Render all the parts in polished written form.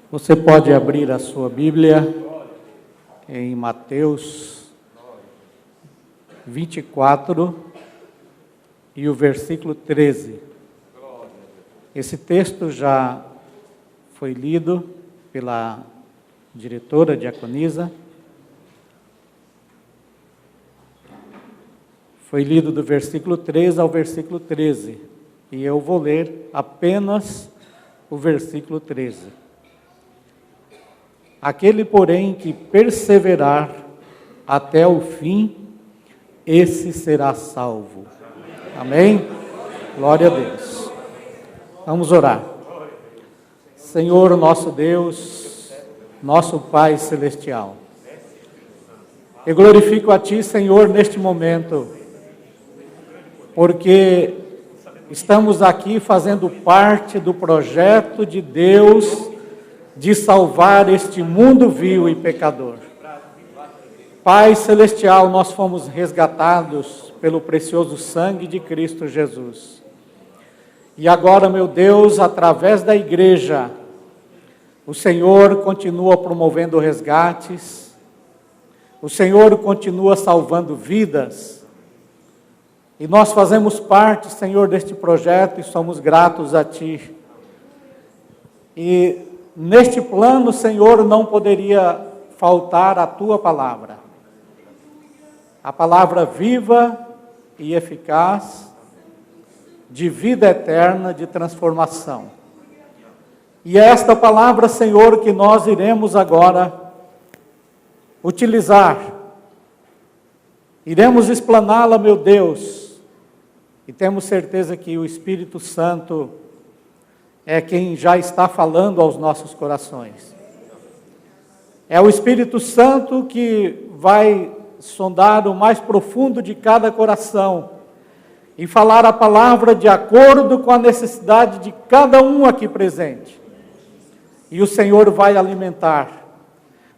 Você pode abrir a sua Bíblia em Mateus 24 e o versículo 13. Esse texto já foi lido pela diretora Diaconisa. Foi lido do versículo 3 ao versículo 13. E eu vou ler apenas o versículo 13. Aquele, porém, que perseverar até o fim, esse será salvo. Amém? Glória a Deus. Vamos orar. Senhor, nosso Deus, nosso Pai Celestial, eu glorifico a Ti, Senhor, neste momento, porque estamos aqui fazendo parte do projeto de Deus de salvar este mundo vil e pecador. Pai Celestial, nós fomos resgatados pelo precioso sangue de Cristo Jesus. E agora, meu Deus, através da igreja, o Senhor continua promovendo resgates, o Senhor continua salvando vidas, e nós fazemos parte, Senhor, deste projeto e somos gratos a Ti. E neste plano, Senhor, não poderia faltar a Tua palavra. A palavra viva e eficaz, de vida eterna, de transformação. E é esta palavra, Senhor, que nós iremos agora utilizar. Iremos explaná-la, meu Deus, e temos certeza que o Espírito Santo é quem já está falando aos nossos corações. É o Espírito Santo que vai sondar o mais profundo de cada coração e falar a palavra de acordo com a necessidade de cada um aqui presente. E o Senhor vai alimentar,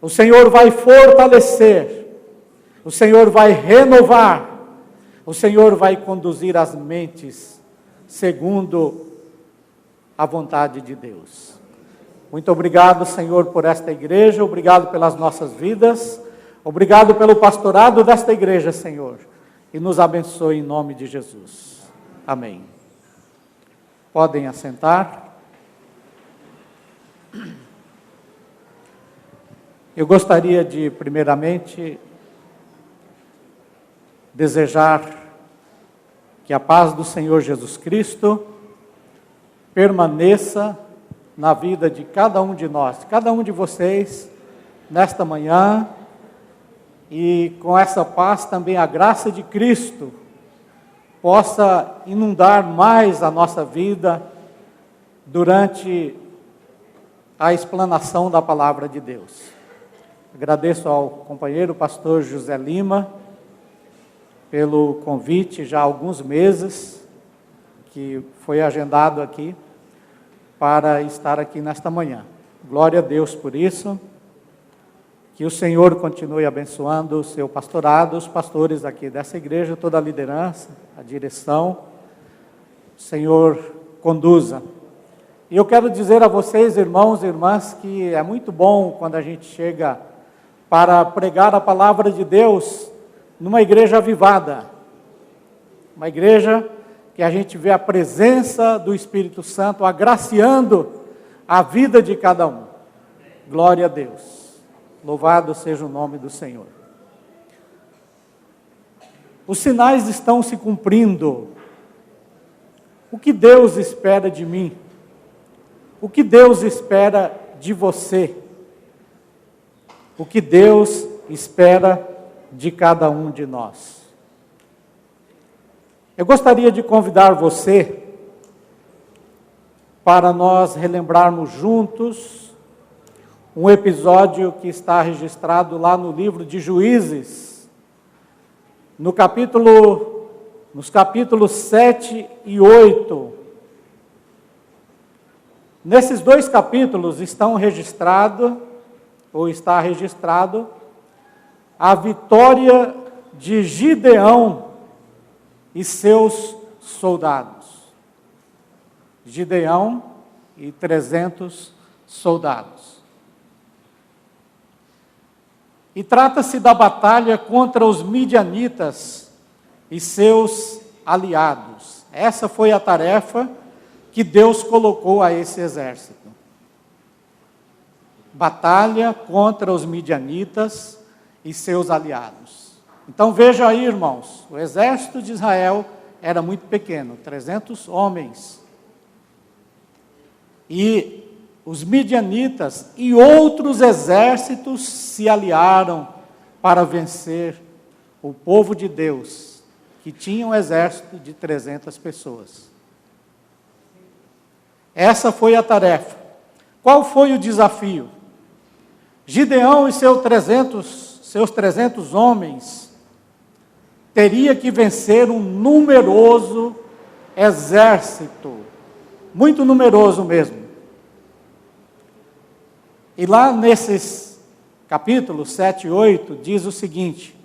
o Senhor vai fortalecer, o Senhor vai renovar, o Senhor vai conduzir as mentes segundo a vontade de Deus. Muito obrigado, Senhor, por esta igreja, obrigado pelas nossas vidas, obrigado pelo pastorado desta igreja, Senhor, e nos abençoe em nome de Jesus. Amém. Podem assentar. Eu gostaria de, primeiramente, desejar que a paz do Senhor Jesus Cristo permaneça na vida de cada um de nós, cada um de vocês, nesta manhã, e com essa paz também a graça de Cristo possa inundar mais a nossa vida durante a explanação da palavra de Deus. Agradeço ao companheiro pastor José Lima pelo convite já há alguns meses que foi agendado aqui para estar aqui nesta manhã. Glória a Deus por isso. Que o Senhor continue abençoando o seu pastorado, os pastores aqui dessa igreja, toda a liderança, a direção. O Senhor conduza. E eu quero dizer a vocês, irmãos e irmãs, que é muito bom quando a gente chega para pregar a palavra de Deus numa igreja avivada. Uma igreja que a gente vê a presença do Espírito Santo agraciando a vida de cada um. Glória a Deus. Louvado seja o nome do Senhor. Os sinais estão se cumprindo. O que Deus espera de mim? O que Deus espera de você? O que Deus espera de cada um de nós? Eu gostaria de convidar você para nós relembrarmos juntos um episódio que está registrado lá no livro de Juízes, nos capítulos 7 e 8. Nesses dois capítulos está registrado a vitória de Gideão e seus soldados. Gideão e 300 soldados. E trata-se da batalha contra os midianitas e seus aliados. Essa foi a tarefa que Deus colocou a esse exército. Batalha contra os midianitas e seus aliados. Então veja aí, irmãos, o exército de Israel era muito pequeno, 300 homens. E os midianitas e outros exércitos se aliaram para vencer o povo de Deus, que tinha um exército de 300 pessoas. Essa foi a tarefa. Qual foi o desafio? Gideão e seus 300 homens teria que vencer um numeroso exército, muito numeroso mesmo. E lá nesses capítulos 7 e 8 diz o seguinte,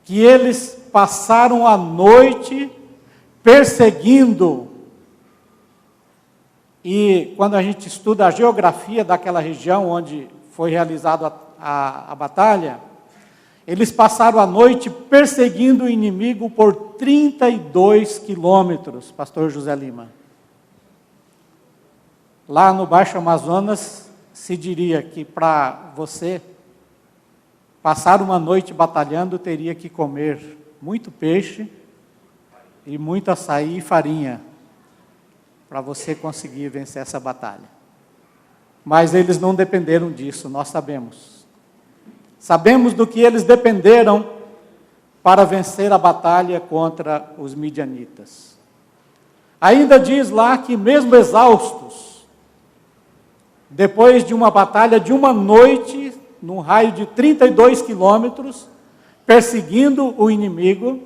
que eles passaram a noite perseguindo. E quando a gente estuda a geografia daquela região onde foi realizada a batalha, eles passaram a noite perseguindo o inimigo por 32 quilômetros, pastor José Lima. Lá no Baixo Amazonas, se diria que para você passar uma noite batalhando, teria que comer muito peixe e muito açaí e farinha, para você conseguir vencer essa batalha. Mas eles não dependeram disso, nós sabemos. Sabemos do que eles dependeram para vencer a batalha contra os midianitas. Ainda diz lá que mesmo exaustos, depois de uma batalha de uma noite, num raio de 32 quilômetros, perseguindo o inimigo,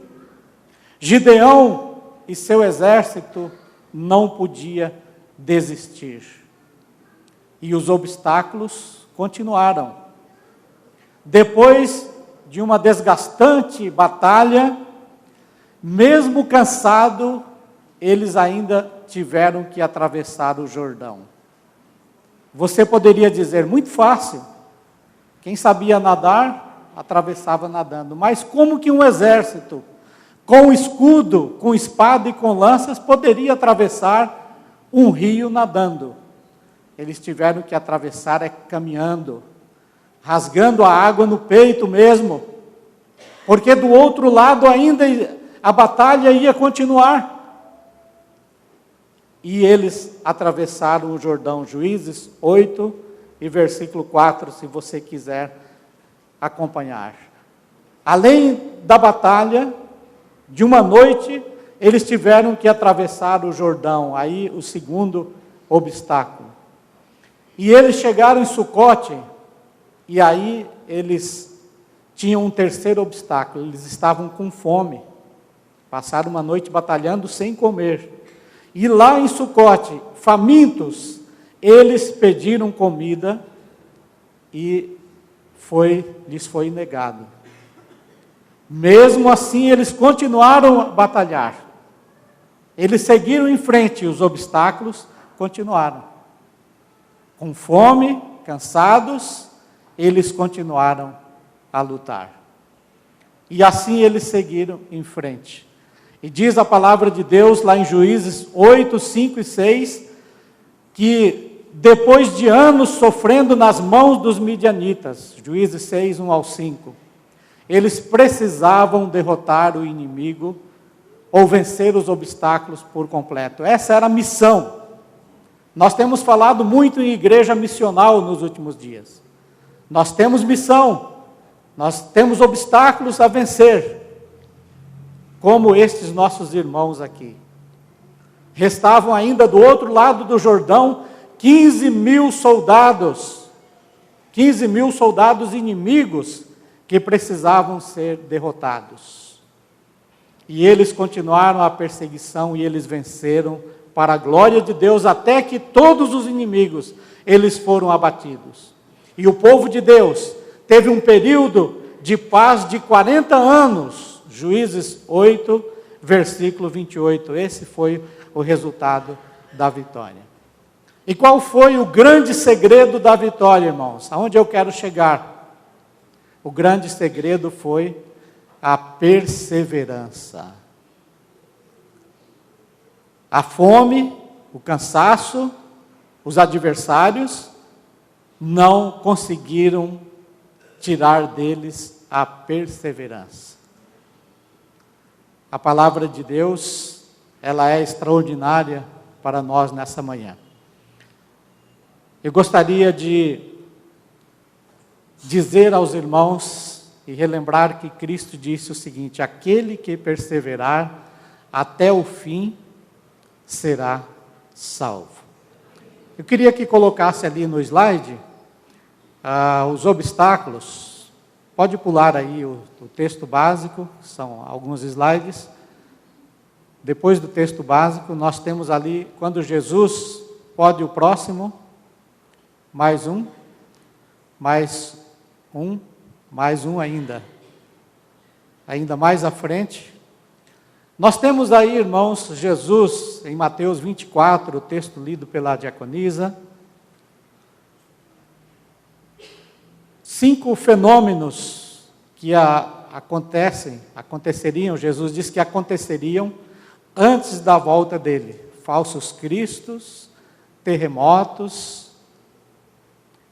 Gideão e seu exército não podia desistir. E os obstáculos continuaram. Depois de uma desgastante batalha, mesmo cansado, eles ainda tiveram que atravessar o Jordão. Você poderia dizer, muito fácil. Quem sabia nadar, atravessava nadando. Mas como que um exército, com escudo, com espada e com lanças, poderia atravessar um rio nadando? Eles tiveram que atravessar caminhando, rasgando a água no peito mesmo, porque do outro lado ainda a batalha ia continuar. E eles atravessaram o Jordão, Juízes 8 e versículo 4, se você quiser acompanhar. Além da batalha, de uma noite, eles tiveram que atravessar o Jordão, aí o segundo obstáculo. E eles chegaram em Sucote, e aí eles tinham um terceiro obstáculo, eles estavam com fome, passaram uma noite batalhando sem comer. E lá em Sucote, famintos, eles pediram comida e lhes foi negado. Mesmo assim, eles continuaram a batalhar. Eles seguiram em frente, os obstáculos continuaram. Com fome, cansados, eles continuaram a lutar. E assim eles seguiram em frente. E diz a palavra de Deus lá em Juízes 8, 5 e 6, que depois de anos sofrendo nas mãos dos midianitas, Juízes 6, 1 ao 5, eles precisavam derrotar o inimigo ou vencer os obstáculos por completo. Essa era a missão. Nós temos falado muito em igreja missional nos últimos dias. Nós temos missão, nós temos obstáculos a vencer, como estes nossos irmãos aqui. Restavam ainda do outro lado do Jordão 15 mil soldados inimigos que precisavam ser derrotados. E eles continuaram a perseguição e eles venceram para a glória de Deus, até que todos os inimigos, eles foram abatidos. E o povo de Deus teve um período de paz de 40 anos, Juízes 8, versículo 28, esse foi o resultado da vitória. E qual foi o grande segredo da vitória, irmãos? Aonde eu quero chegar? o grande segredo foi a perseverança. A fome, o cansaço, os adversários não conseguiram tirar deles a perseverança. A palavra de Deus, ela é extraordinária para nós nessa manhã. Eu gostaria de dizer aos irmãos e relembrar que Cristo disse o seguinte: aquele que perseverar até o fim será salvo. Eu queria que colocasse ali no slide os obstáculos. Pode pular aí o texto básico, são alguns slides. Depois do texto básico, nós temos ali, quando Jesus, pode o próximo, mais um ainda mais à frente. Nós temos aí, irmãos, Jesus, em Mateus 24, o texto lido pela diaconisa, 5 fenômenos que aconteceriam, Jesus disse que aconteceriam antes da volta dele: falsos cristos, terremotos,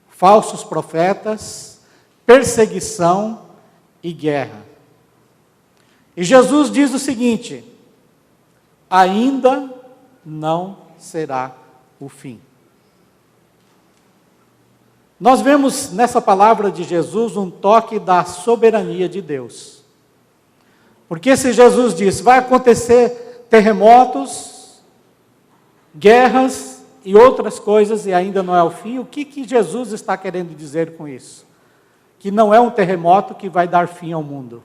falsos profetas, perseguição e guerra. E Jesus diz o seguinte: ainda não será o fim. Nós vemos nessa palavra de Jesus um toque da soberania de Deus. Porque se Jesus diz, vai acontecer terremotos, guerras e outras coisas e ainda não é o fim, o que Jesus está querendo dizer com isso? Que não é um terremoto que vai dar fim ao mundo.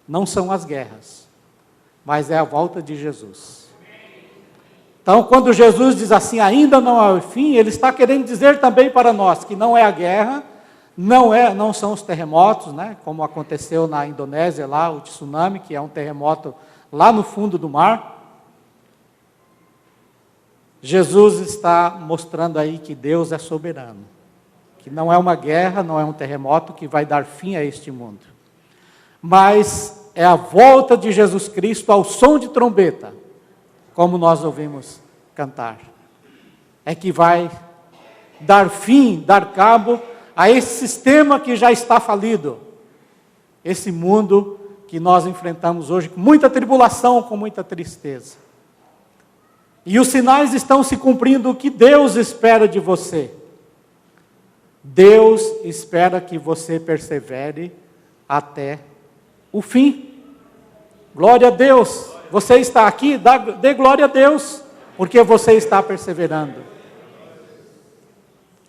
Não são as guerras, mas é a volta de Jesus. Então, quando Jesus diz assim, ainda não é o fim, Ele está querendo dizer também para nós que não é a guerra, não são os terremotos, né, como aconteceu na Indonésia, lá, o tsunami, que é um terremoto lá no fundo do mar. Jesus está mostrando aí que Deus é soberano, que não é uma guerra, não é um terremoto que vai dar fim a este mundo, mas é a volta de Jesus Cristo ao som de trombeta, como nós ouvimos cantar. É que vai dar fim, dar cabo a esse sistema que já está falido, esse mundo que nós enfrentamos hoje com muita tribulação, com muita tristeza. E os sinais estão se cumprindo. O que Deus espera de você? Deus espera que você persevere até o fim. Glória a Deus. Você está aqui, dê glória a Deus, porque você está perseverando.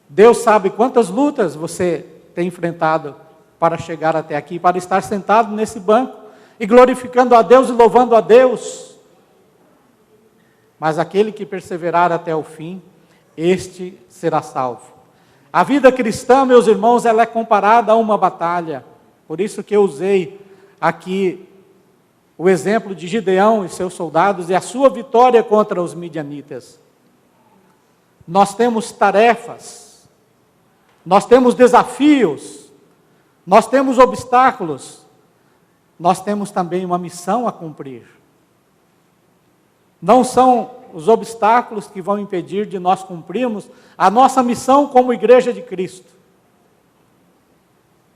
Deus sabe quantas lutas você tem enfrentado para chegar até aqui, para estar sentado nesse banco e glorificando a Deus e louvando a Deus. Mas aquele que perseverar até o fim, este será salvo. A vida cristã, meus irmãos, ela é comparada a uma batalha. Por isso que eu usei aqui o exemplo de Gideão e seus soldados e a sua vitória contra os midianitas. Nós temos tarefas, nós temos desafios, nós temos obstáculos, nós temos também uma missão a cumprir. Não são os obstáculos que vão impedir de nós cumprirmos a nossa missão como Igreja de Cristo.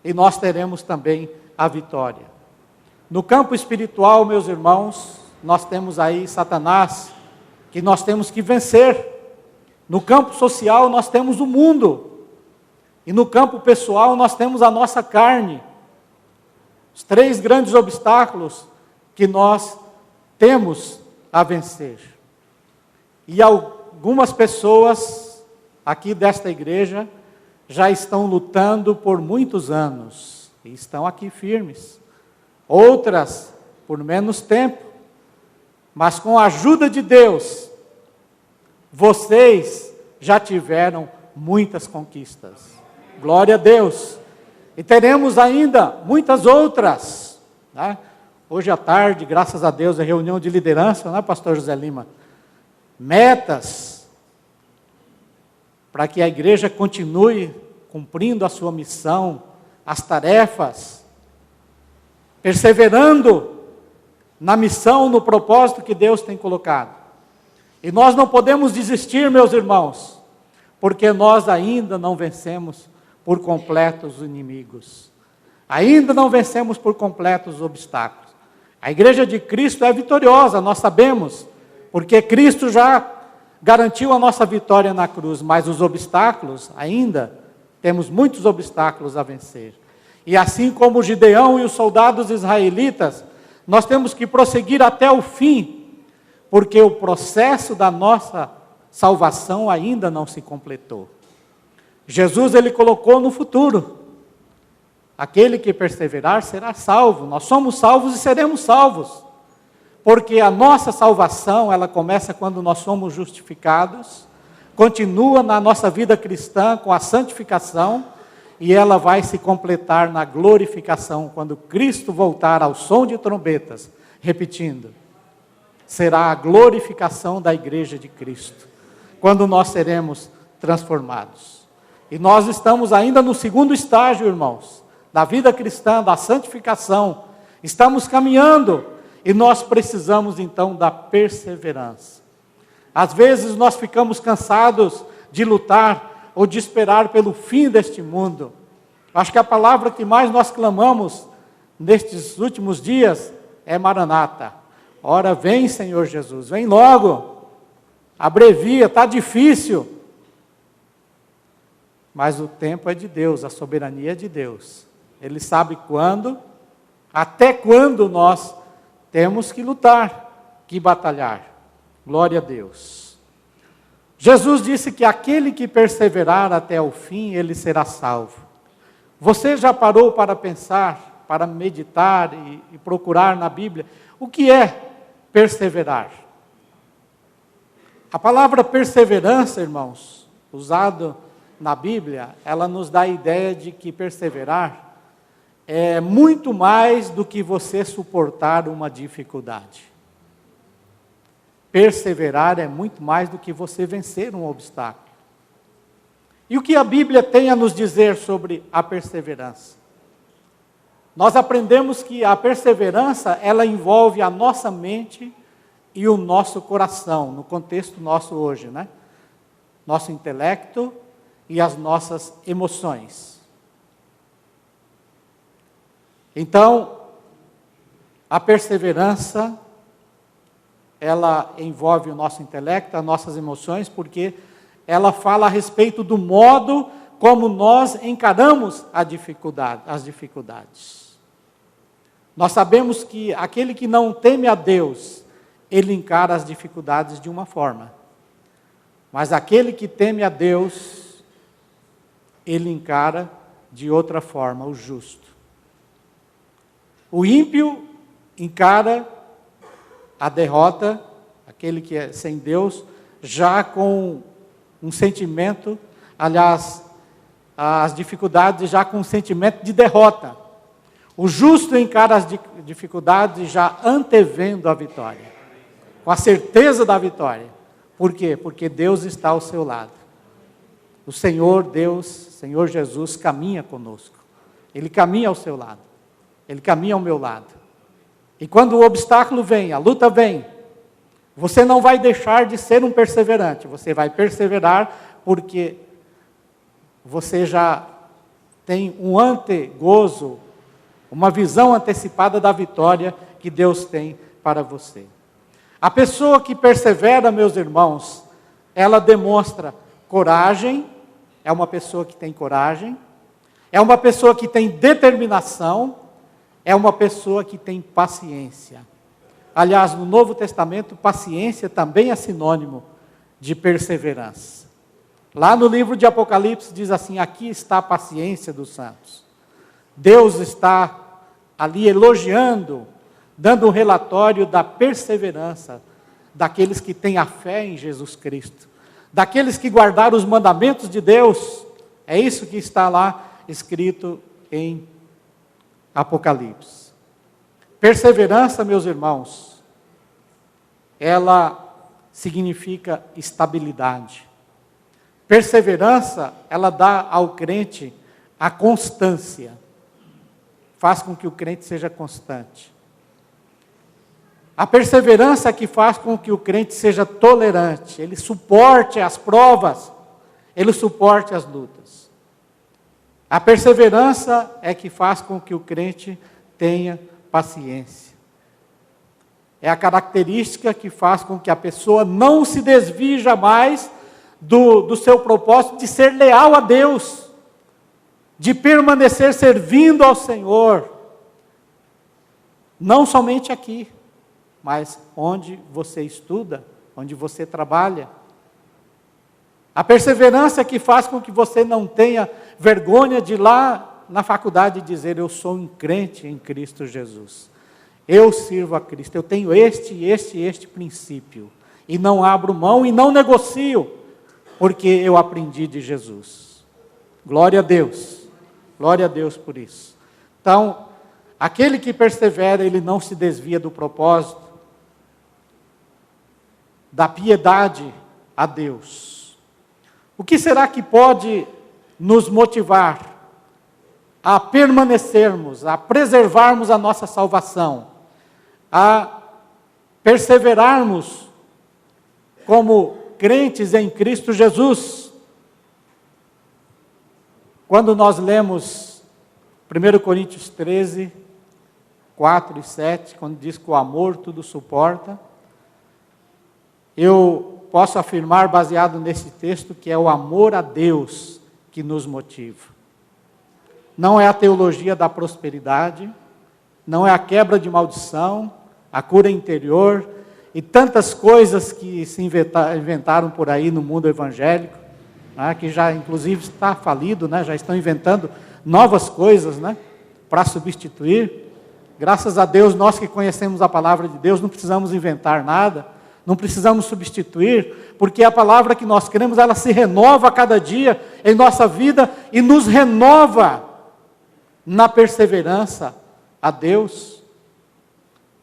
E nós teremos também a vitória. No campo espiritual, meus irmãos, nós temos aí Satanás, que nós temos que vencer. No campo social, nós temos o mundo. E no campo pessoal, nós temos a nossa carne. Os 3 grandes obstáculos que nós temos a vencer. E algumas pessoas aqui desta igreja já estão lutando por muitos anos. E estão aqui firmes. Outras por menos tempo, mas com a ajuda de Deus, vocês já tiveram muitas conquistas. Glória a Deus. E teremos ainda muitas outras, né? Hoje à tarde, graças a Deus, é reunião de liderança, né, pastor José Lima? Metas para que a igreja continue cumprindo a sua missão, as tarefas. perseverando na missão, no propósito que Deus tem colocado. E nós não podemos desistir, meus irmãos, porque nós ainda não vencemos por completo os inimigos. Ainda não vencemos por completo os obstáculos. A igreja de Cristo é vitoriosa, nós sabemos, porque Cristo já garantiu a nossa vitória na cruz, mas os obstáculos, ainda temos muitos obstáculos a vencer. E assim como Gideão e os soldados israelitas, nós temos que prosseguir até o fim, porque o processo da nossa salvação ainda não se completou. Jesus, ele colocou no futuro: aquele que perseverar será salvo. Nós somos salvos e seremos salvos, porque a nossa salvação, ela começa quando nós somos justificados, continua na nossa vida cristã com a santificação, e ela vai se completar na glorificação, quando Cristo voltar ao som de trombetas, repetindo, será a glorificação da igreja de Cristo, quando nós seremos transformados. E nós estamos ainda no segundo estágio, irmãos, da vida cristã, da santificação. Estamos caminhando e nós precisamos então da perseverança. Às vezes nós ficamos cansados de lutar ou de esperar pelo fim deste mundo. Acho que a palavra que mais nós clamamos nestes últimos dias é Maranata. Ora, vem, Senhor Jesus, vem logo, abrevia, está difícil. Mas o tempo é de Deus, a soberania é de Deus. Ele sabe quando, até quando nós temos que lutar, que batalhar. Glória a Deus. Jesus disse que aquele que perseverar até o fim, ele será salvo. Você já parou para pensar, para meditar e procurar na Bíblia, o que é perseverar? A palavra perseverança, irmãos, usado na Bíblia, ela nos dá a ideia de que perseverar é muito mais do que você suportar uma dificuldade. Perseverar é muito mais do que você vencer um obstáculo. E o que a Bíblia tem a nos dizer sobre a perseverança? Nós aprendemos que a perseverança, ela envolve a nossa mente e o nosso coração, no contexto nosso hoje, né? Nosso intelecto e as nossas emoções. Então, a perseverança, ela envolve o nosso intelecto, as nossas emoções, porque ela fala a respeito do modo como nós encaramos as dificuldades. Nós sabemos que aquele que não teme a Deus, ele encara as dificuldades de uma forma. Mas aquele que teme a Deus, ele encara de outra forma, o justo. O ímpio encara a derrota, aquele que é sem Deus, já com um sentimento, aliás, as dificuldades já com um sentimento de derrota. O justo encara as dificuldades já antevendo a vitória, com a certeza da vitória. Por quê? Porque Deus está ao seu lado. O Senhor Deus, Senhor Jesus, caminha conosco. Ele caminha ao seu lado. Ele caminha ao meu lado. E quando o obstáculo vem, a luta vem, você não vai deixar de ser um perseverante. Você vai perseverar porque você já tem um antegozo, uma visão antecipada da vitória que Deus tem para você. A pessoa que persevera, meus irmãos, ela demonstra coragem, é uma pessoa que tem coragem, é uma pessoa que tem determinação, é uma pessoa que tem paciência. Aliás, no Novo Testamento, paciência também é sinônimo de perseverança. Lá no livro de Apocalipse diz assim, aqui está a paciência dos santos. Deus está ali elogiando, dando um relatório da perseverança daqueles que têm a fé em Jesus Cristo, daqueles que guardaram os mandamentos de Deus. É isso que está lá escrito em Apocalipse. Perseverança, meus irmãos, ela significa estabilidade. Perseverança, ela dá ao crente a constância. faz com que o crente seja constante. A perseverança é que faz com que o crente seja tolerante, ele suporte as provas, ele suporte as lutas. A perseverança é que faz com que o crente tenha paciência. É a característica que faz com que a pessoa não se desvie jamais do seu propósito de ser leal a Deus, de permanecer servindo ao Senhor, não somente aqui, mas onde você estuda, onde você trabalha. A perseverança que faz com que você não tenha vergonha de ir lá na faculdade dizer: eu sou um crente em Cristo Jesus. Eu sirvo a Cristo, eu tenho este princípio. E não abro mão e não negocio, porque eu aprendi de Jesus. Glória a Deus por isso. Então, aquele que persevera, ele não se desvia do propósito, da piedade a Deus. O que será que pode nos motivar a permanecermos, a preservarmos a nossa salvação, a perseverarmos como crentes em Cristo Jesus? Quando nós lemos 1 Coríntios 13, 4 e 7, quando diz que o amor tudo suporta, eu posso afirmar, baseado nesse texto, que é o amor a Deus que nos motiva. Não é a teologia da prosperidade, não é a quebra de maldição, a cura interior e tantas coisas que se inventaram por aí no mundo evangélico, né, que já inclusive está falido, né, já estão inventando novas coisas, né, para substituir. Graças a Deus, nós que conhecemos a palavra de Deus, não precisamos inventar nada, não precisamos substituir, porque a palavra que nós cremos, ela se renova a cada dia em nossa vida e nos renova na perseverança a Deus.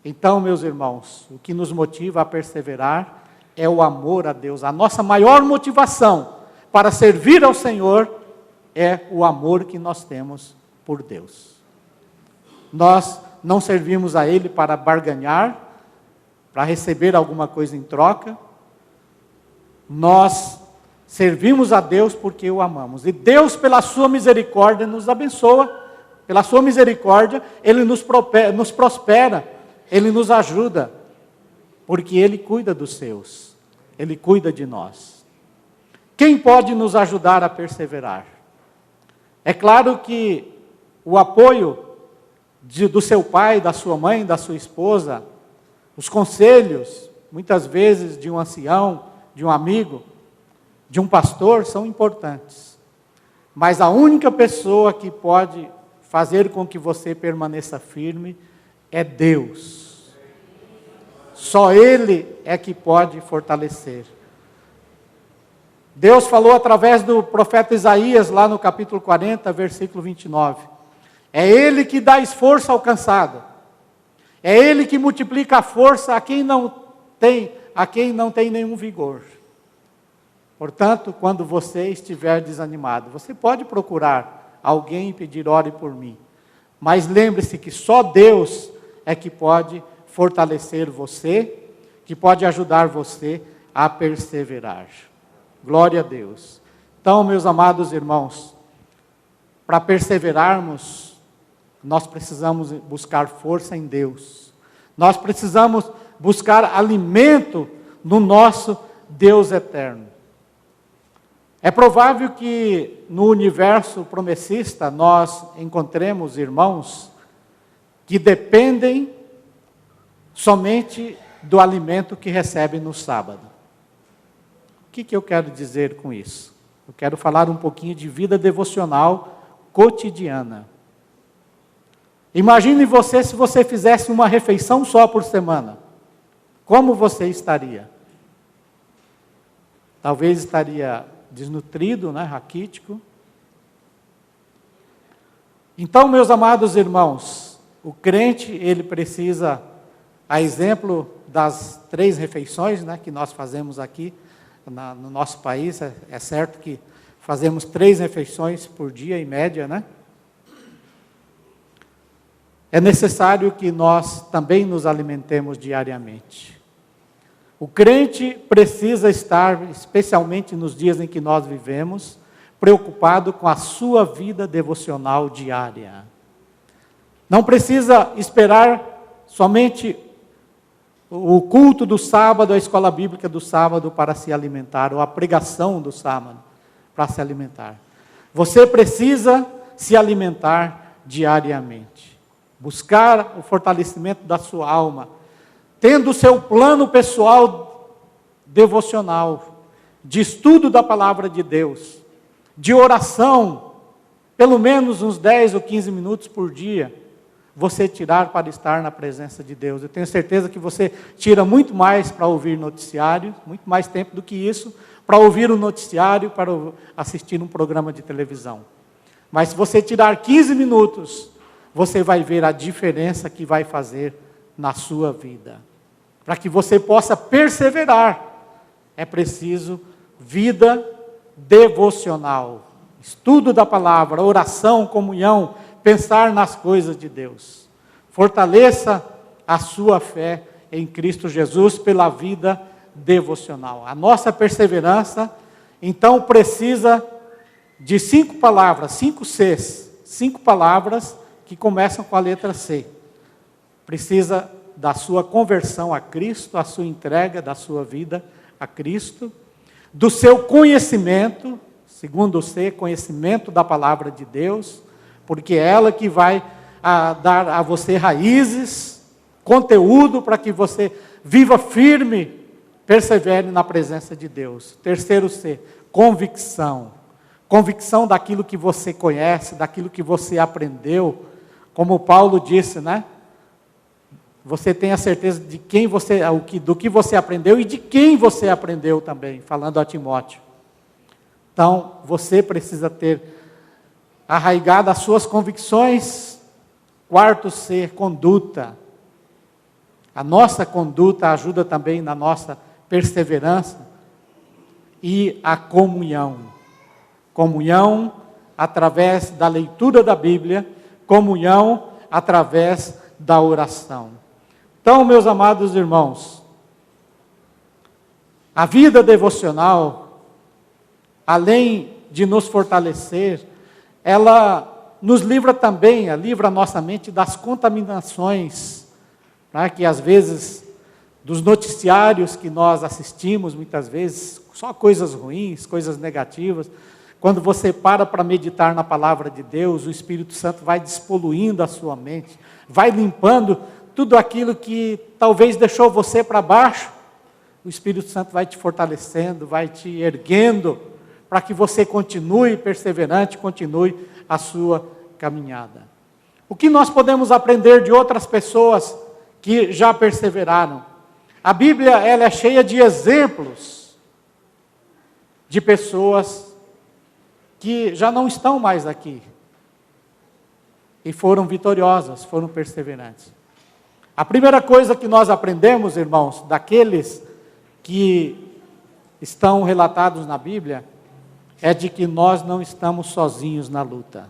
Então, meus irmãos, o que nos motiva a perseverar é o amor a Deus. A nossa maior motivação para servir ao Senhor é o amor que nós temos por Deus. Nós não servimos a Ele para barganhar, para receber alguma coisa em troca. Nós servimos a Deus porque o amamos. E Deus, pela sua misericórdia, nos abençoa. Pela sua misericórdia, Ele nos prospera, Ele nos ajuda, porque Ele cuida dos seus, Ele cuida de nós. Quem pode nos ajudar a perseverar? É claro que o apoio do seu pai, da sua mãe, da sua esposa, os conselhos, muitas vezes, de um ancião, de um amigo, de um pastor, são importantes. Mas a única pessoa que pode fazer com que você permaneça firme é Deus. Só Ele é que pode fortalecer. Deus falou através do profeta Isaías, lá no capítulo 40, versículo 29. É Ele que dá esforço ao cansado. É Ele que multiplica a força a quem não tem nenhum vigor. Portanto, quando você estiver desanimado, você pode procurar alguém e pedir: ore por mim. Mas lembre-se que só Deus é que pode fortalecer você, que pode ajudar você a perseverar. Glória a Deus. Então, meus amados irmãos, para perseverarmos, nós precisamos buscar força em Deus. Nós precisamos buscar alimento no nosso Deus eterno. É provável que no universo promessista nós encontremos irmãos que dependem somente do alimento que recebem no sábado. O que eu quero dizer com isso? Eu quero falar um pouquinho de vida devocional cotidiana. Imagine você se você fizesse uma refeição só por semana. Como você estaria? Talvez estaria desnutrido, né, raquítico. Então, meus amados irmãos, o crente, ele precisa, a exemplo das 3 refeições, né, que nós fazemos aqui no nosso país, é certo que fazemos 3 refeições por dia, em média, né? é necessário que nós também nos alimentemos diariamente. O crente precisa estar, especialmente nos dias em que nós vivemos, preocupado com a sua vida devocional diária. Não precisa esperar somente o culto do sábado, a escola bíblica do sábado para se alimentar, ou a pregação do sábado para se alimentar. Você precisa se alimentar diariamente. Buscar o fortalecimento da sua alma, tendo o seu plano pessoal devocional, de estudo da palavra de Deus, de oração, pelo menos uns 10 ou 15 minutos por dia, você tirar para estar na presença de Deus. Eu tenho certeza que você tira muito mais para ouvir noticiário, muito mais tempo do que isso, para ouvir um noticiário, para assistir um programa de televisão. Mas se você tirar 15 minutos, você vai ver a diferença que vai fazer na sua vida. Para que você possa perseverar, é preciso vida devocional, estudo da palavra, oração, comunhão, pensar nas coisas de Deus. Fortaleça a sua fé em Cristo Jesus pela vida devocional. A nossa perseverança, então, precisa de 5 palavras, 5 Cs, 5 palavras que começam com a letra C. Precisa da sua conversão a Cristo, a sua entrega da sua vida a Cristo, do seu conhecimento, segundo o C, conhecimento da palavra de Deus, porque é ela que vai dar a você raízes, conteúdo para que você viva firme, persevere na presença de Deus. Terceiro C, convicção. Convicção daquilo que você conhece, daquilo que você aprendeu. Como Paulo disse, né? Você tem a certeza de do que você aprendeu e de quem você aprendeu também, falando a Timóteo. Então, você precisa ter arraigado as suas convicções. Quarto C, conduta. A nossa conduta ajuda também na nossa perseverança. E a comunhão. Comunhão através da leitura da Bíblia, comunhão através da oração. Então, meus amados irmãos, a vida devocional, além de nos fortalecer, ela nos livra também, livra a nossa mente das contaminações, né, que às vezes, dos noticiários que nós assistimos, muitas vezes, só coisas ruins, coisas negativas. Quando você para meditar na palavra de Deus, o Espírito Santo vai despoluindo a sua mente, vai limpando tudo aquilo que talvez deixou você para baixo. O Espírito Santo vai te fortalecendo, vai te erguendo, para que você continue perseverante, continue a sua caminhada. O que nós podemos aprender de outras pessoas que já perseveraram? A Bíblia, ela é cheia de exemplos de pessoas que já não estão mais aqui e foram vitoriosas, foram perseverantes. A primeira coisa que nós aprendemos, irmãos, daqueles que estão relatados na Bíblia, é de que nós não estamos sozinhos na luta.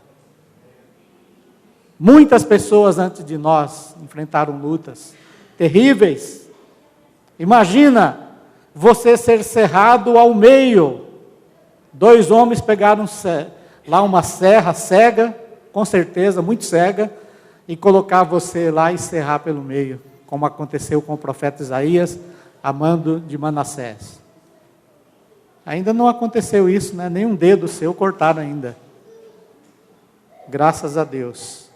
Muitas pessoas antes de nós enfrentaram lutas terríveis. Imagina você ser cerrado ao meio. 2 homens pegaram lá uma serra cega, com certeza, muito cega, e colocar você lá e serrar pelo meio, como aconteceu com o profeta Isaías, a mando de Manassés. Ainda não aconteceu isso, né? Nem um dedo seu cortaram ainda. Graças a Deus.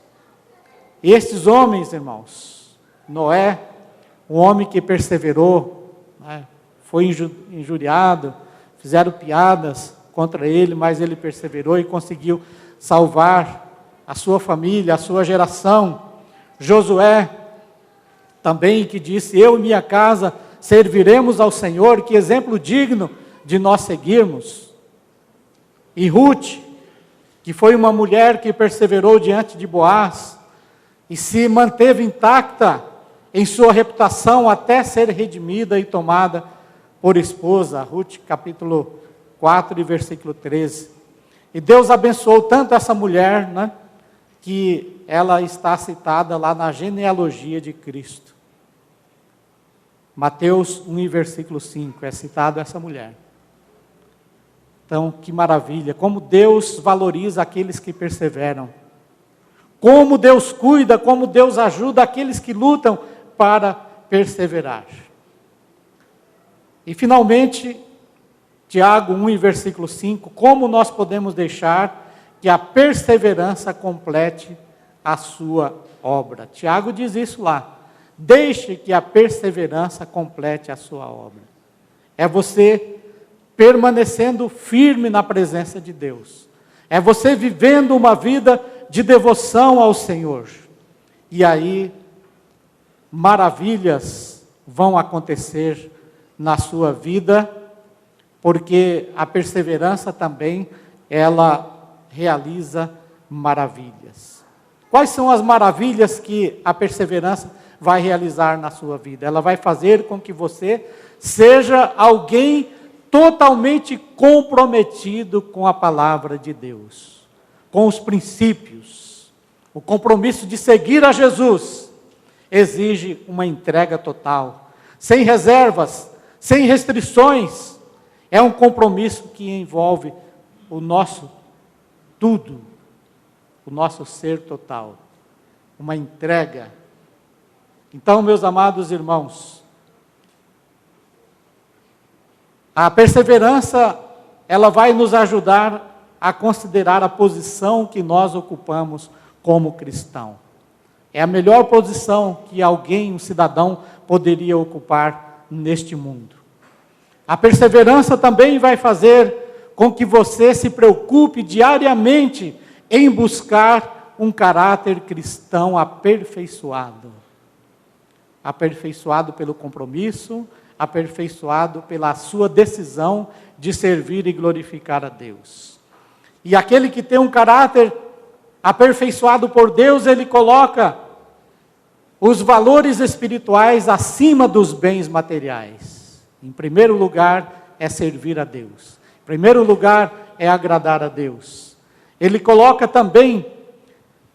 E estes homens, irmãos, Noé, um homem que perseverou, né? Foi injuriado, fizeram piadas contra ele, mas ele perseverou e conseguiu salvar a sua família, a sua geração. Josué, também, que disse: eu e minha casa serviremos ao Senhor, que exemplo digno de nós seguirmos. E Ruth, que foi uma mulher que perseverou diante de Boaz, e se manteve intacta em sua reputação até ser redimida e tomada por esposa. Ruth, capítulo 4, versículo 13. E Deus abençoou tanto essa mulher, né, que ela está citada lá na genealogia de Cristo. Mateus 1, versículo 5, é citado essa mulher. Então, que maravilha, como Deus valoriza aqueles que perseveram. Como Deus cuida, como Deus ajuda aqueles que lutam para perseverar. E finalmente, Tiago 1, versículo 5, como nós podemos deixar que a perseverança complete a sua obra? Tiago diz isso lá. Deixe que a perseverança complete a sua obra. É você permanecendo firme na presença de Deus. É você vivendo uma vida de devoção ao Senhor. E aí, maravilhas vão acontecer na sua vida, porque a perseverança também, ela realiza maravilhas. Quais são as maravilhas que a perseverança vai realizar na sua vida? Ela vai fazer com que você seja alguém totalmente comprometido com a palavra de Deus, com os princípios. O compromisso de seguir a Jesus exige uma entrega total, sem reservas, sem restrições. É um compromisso que envolve o nosso tudo, o nosso ser total, uma entrega. Então, meus amados irmãos, a perseverança, ela vai nos ajudar a considerar a posição que nós ocupamos como cristão. É a melhor posição que alguém, um cidadão, poderia ocupar neste mundo. A perseverança também vai fazer com que você se preocupe diariamente em buscar um caráter cristão aperfeiçoado. Aperfeiçoado pelo compromisso, aperfeiçoado pela sua decisão de servir e glorificar a Deus. E aquele que tem um caráter aperfeiçoado por Deus, ele coloca os valores espirituais acima dos bens materiais. Em primeiro lugar, é servir a Deus. Em primeiro lugar, é agradar a Deus. Ele coloca também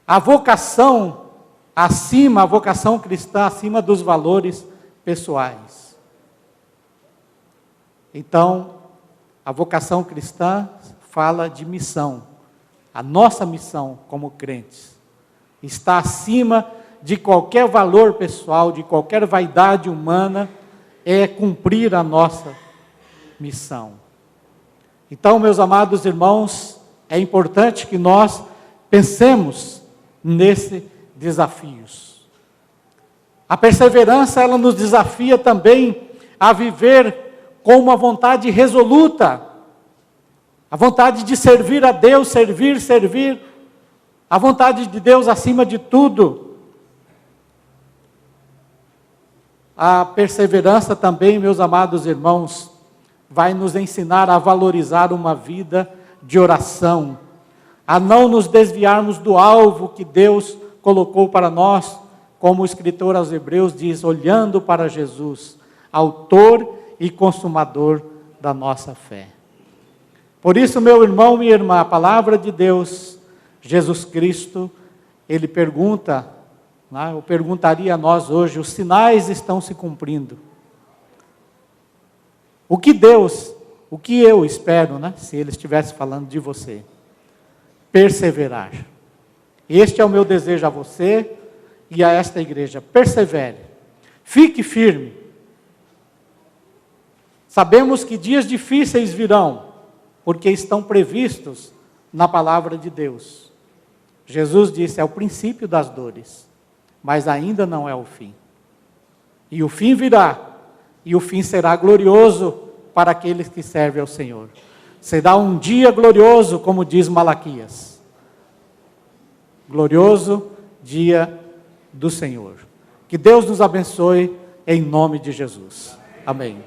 a vocação acima, a vocação cristã acima dos valores pessoais. Então, a vocação cristã fala de missão. A nossa missão como crentes está acima de qualquer valor pessoal, de qualquer vaidade humana, é cumprir a nossa missão. Então, meus amados irmãos, é importante que nós pensemos nesses desafios. A perseverança, ela nos desafia também a viver com uma vontade resoluta, a vontade de servir a Deus, servir, a vontade de Deus acima de tudo. A perseverança também, meus amados irmãos, vai nos ensinar a valorizar uma vida de oração, a não nos desviarmos do alvo que Deus colocou para nós, como o escritor aos Hebreus diz, olhando para Jesus, autor e consumador da nossa fé. Por isso, meu irmão, minha irmã, a palavra de Deus, Jesus Cristo, Ele pergunta, eu perguntaria a nós hoje, os sinais estão se cumprindo. O que eu espero, se Ele estivesse falando de você? Perseverar. Este é o meu desejo a você e a esta igreja. Persevere. Fique firme. Sabemos que dias difíceis virão, porque estão previstos na palavra de Deus. Jesus disse, é o princípio das dores, mas ainda não é o fim. E o fim virá, e o fim será glorioso para aqueles que servem ao Senhor. Será um dia glorioso, como diz Malaquias. Glorioso dia do Senhor. Que Deus nos abençoe em nome de Jesus. Amém.